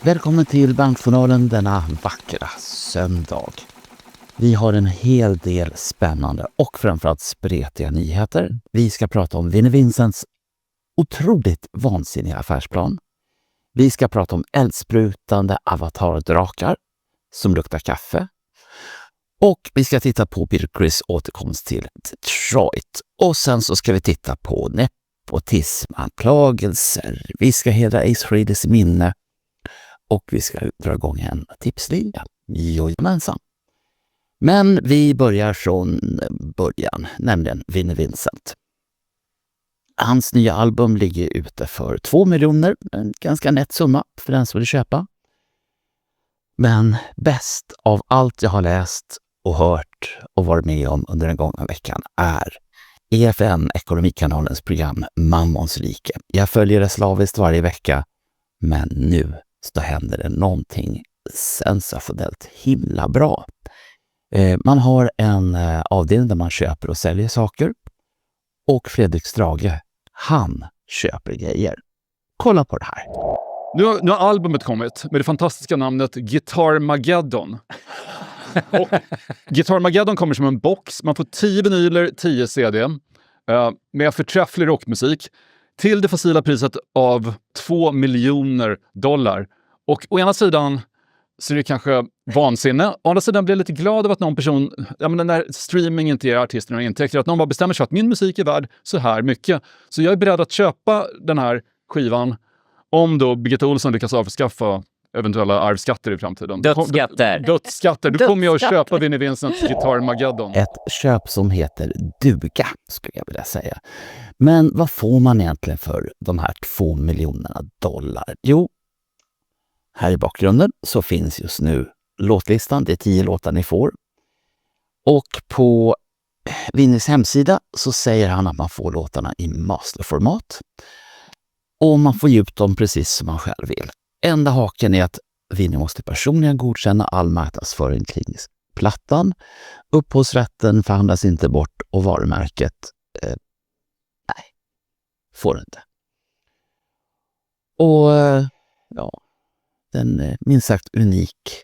Välkommen till Bankjournalen denna vackra söndag. Vi har en hel del spännande och framförallt spretiga nyheter. Vi ska prata om Vinnie Vincents otroligt vansinniga affärsplan. Vi ska prata om eldsprutande avatardrakar som luktar kaffe. Och vi ska titta på Peter Criss återkomst till Detroit. Och sen så ska vi titta på nepotismanklagelser. Vi ska hedra Ace Frehley's minne. Och vi ska dra igång en tipslinje. Jojomensan. Men vi börjar från början, nämligen Vinnie Vincent. Hans nya album ligger ute för 2 miljoner, en ganska nätt summa för den som vill köpa. Men bäst av allt jag har läst och hört och varit med om under den gångna veckan är EFN, Ekonomikanalens program Mammons rike. Jag följer det slaviskt varje vecka, men nu så händer det någonting sensationellt himla bra. Man har en avdelning där man köper och säljer saker. Och Fredrik Strage, han köper grejer. Kolla på det här. Nu har albumet kommit med det fantastiska namnet Guitarmageddon. Och Guitarmageddon kommer som en box. Man får 10 vinyler, 10 CD med förträfflig rockmusik till det facila priset av $2 miljoner. Och å ena sidan så är det kanske vansinne. Å andra sidan blir jag lite glad av att någon person, när streaming inte ger artisterna några intäkter, att någon bara bestämmer sig att min musik är värd så här mycket. Så jag är beredd att köpa den här skivan om då Birgitta Olsson lyckas avskaffa eventuella arvsskatter i framtiden. Dödsskatter. Då kommer jag att köpa Vinnie Vincents Guitarmageddon. Ett köp som heter duga, skulle jag vilja säga. Men vad får man egentligen för de här $2 miljoner? Jo, här i bakgrunden så finns just nu låtlistan. Det är 10 låtar ni får. Och på Vinnies hemsida så säger han att man får låtarna i masterformat. Och man får ge ut dem precis som man själv vill. Enda haken är att Vinnie måste personligen godkänna all marknadsföring kring plattan. Upphovsrätten förhandlas inte bort och varumärket får inte. Och den minst sagt unik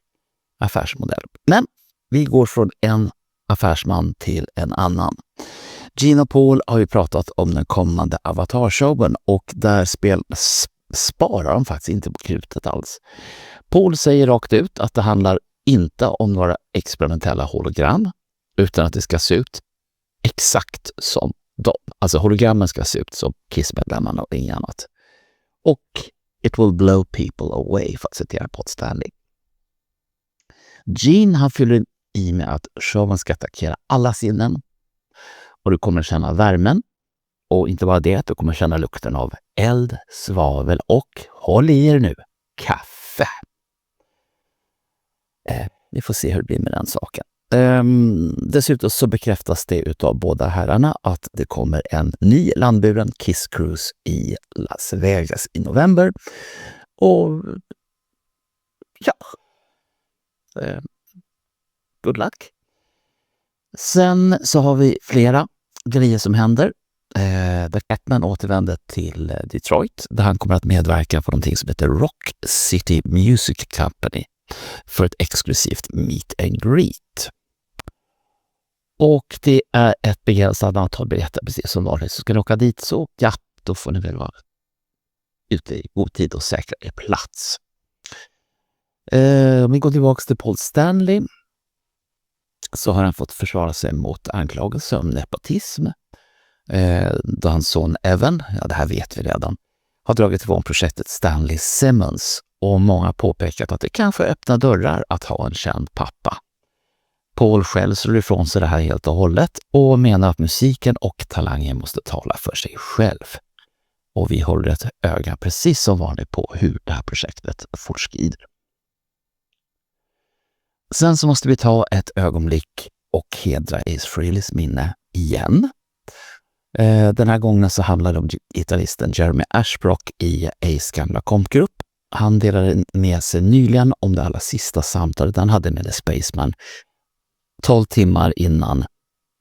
affärsmodell. Men vi går från en affärsman till en annan. Gene och Paul har ju pratat om den kommande Avatar-showen och där sparar de faktiskt inte på krutet alls. Paul säger rakt ut att det handlar inte om några experimentella hologram utan att det ska se ut exakt som dem. Alltså hologrammen ska se ut som Kiss-medlemmarna och inget annat. Och it will blow people away, för att citera Paul Stanley. Gene han fyller i med att showen ska attackera alla sinnen. Och du kommer känna värmen. Och inte bara det, du kommer känna lukten av eld, svavel och, håll i er nu, kaffe. Vi får se hur det blir med den saken. Dessutom så bekräftas det utav båda herrarna att det kommer en ny landburen Kiss Cruise i Las Vegas i november. Och ja, good luck. Sen så har vi flera grejer som händer. Där Catman återvänder till Detroit där han kommer att medverka på någonting som heter Rock City Music Company för ett exklusivt meet and greet. Och det är ett begränsat antal biljetter precis som vanligt. Så ska ni åka dit så ja, då får ni väl vara ute i god tid och säkra er plats. Om vi går tillbaka till Paul Stanley så har han fått försvara sig mot anklagelser om nepotism. Då hans son Evan, ja det här vet vi redan, har dragit ifrån projektet Stanley Simmons och många har påpekat att det kanske öppnar dörrar att ha en känd pappa. Paul själv slår ifrån sig det här helt och hållet och menar att musiken och talangen måste tala för sig själv. Och vi håller ett öga precis som vanligt på hur det här projektet fortskrider. Sen så måste vi ta ett ögonblick och hedra Ace Frehley's minne igen. Den här gången så handlar det om gitarristen Jeremy Ashbrook i Ace gamla kompgrupp. Han delade med sig nyligen om det allra sista samtalet han hade med The Spaceman 12 timmar innan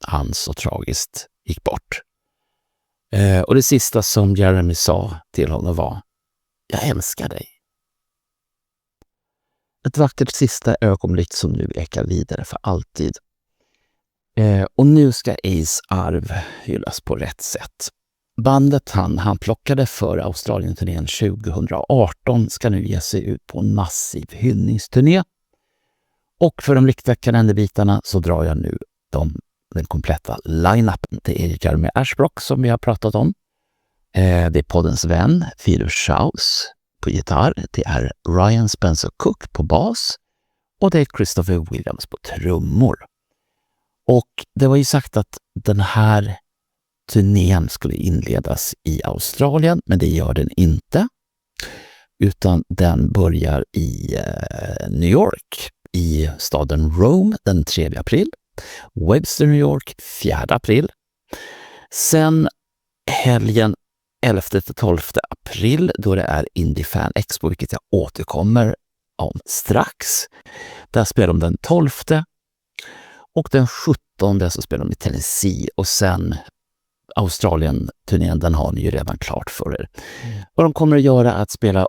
han så tragiskt gick bort. Och det sista som Jeremy sa till honom var: jag älskar dig. ett vackert sista ögonblick som nu ekar vidare för alltid. Och nu ska Ace arv hyllas på rätt sätt. Bandet han plockade för Australien-turnén 2018 ska nu ge sig ut på en massiv hyllningsturné. Och för de riktiga kalenderbitarna så drar jag nu den kompletta line-upen. Det är Jeremy Ashbrook som vi har pratat om. Det är poddens vän, Peter Schaus på gitarr. Det är Ryan Spencer Cook på bas. Och det är Christopher Williams på trummor. Och det var ju sagt att den här turnén skulle inledas i Australien, men det gör den inte. Utan den börjar i New York, i staden Rome den 3 april. Webster, New York 4 april. Sen helgen 11-12 april då det är Indie Fan Expo, vilket jag återkommer om strax. Där spelar de den 12. Och den 17 så spelar de i Tennessee och sen Australien-turnén, den har ni ju redan klart för er. Vad de kommer att göra är att spela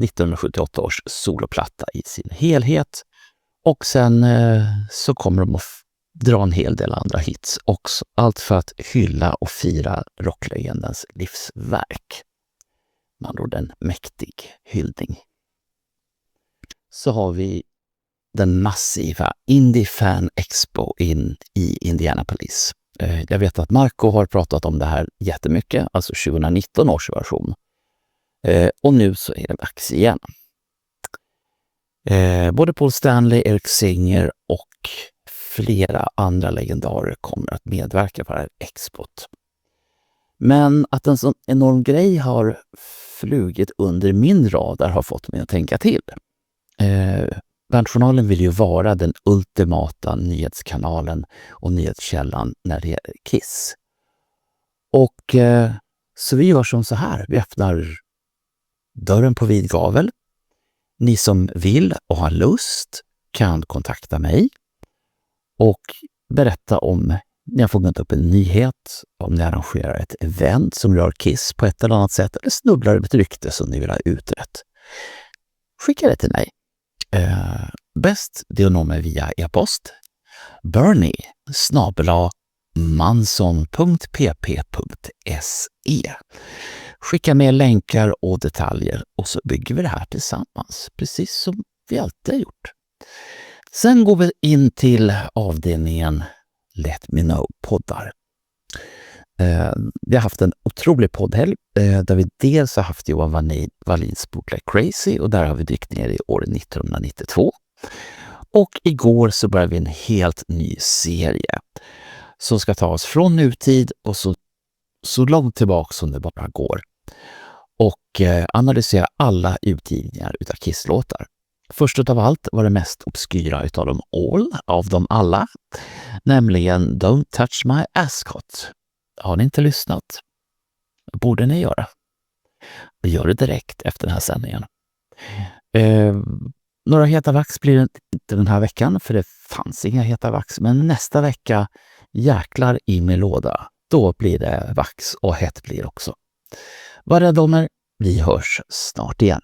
1978 års soloplatta i sin helhet och sen så kommer de att dra en hel del andra hits också. Allt för att hylla och fira rocklegendens livsverk. Man har en mäktig hyllning. Så har vi den massiva Indie Fan Expo i Indianapolis. Jag vet att Marco har pratat om det här jättemycket, alltså 2019 års version. Och nu så är det dags igen. Både Paul Stanley, Eric Singer och flera andra legendarer kommer att medverka på det här expot. Men att en sån enorm grej har flugit under min radar har fått mig att tänka till. Bandjournalen vill ju vara den ultimata nyhetskanalen och nyhetskällan när det gäller Kiss. Och så vi gör som så här. Vi öppnar dörren på vid gavel. Ni som vill och har lust kan kontakta mig och berätta om ni har fångat upp en nyhet, om ni arrangerar ett event som rör Kiss på ett eller annat sätt eller snubblar över ett rykte som ni vill ha utrett. Skicka det till mig. Bäst det är att nå mig via e-post bernie@manson.pp.se. Skicka med länkar och detaljer och så bygger vi det här tillsammans, precis som vi alltid har gjort. Sen går vi in till avdelningen Let Me Know-poddar. Vi har haft en otrolig poddhelg där vi dels har haft Johan Wallins Bootleg Crazy och där har vi dykt ner i år 1992. Och igår så började vi en helt ny serie som ska ta oss från nutid och så långt tillbaka som det bara går. Och analysera alla utgivningar utav Kiss-låtar. Först av allt var det mest obskyra utav dem av dem alla, nämligen Don't Touch My Ascot. Har ni inte lyssnat? Borde ni göra. Gör det direkt efter den här sändningen. Några heta vax blir det inte den här veckan, för det fanns inga heta vax. Men nästa vecka, jäklar i min låda, då blir det vax och hett blir också. Var rädd om er, vi hörs snart igen.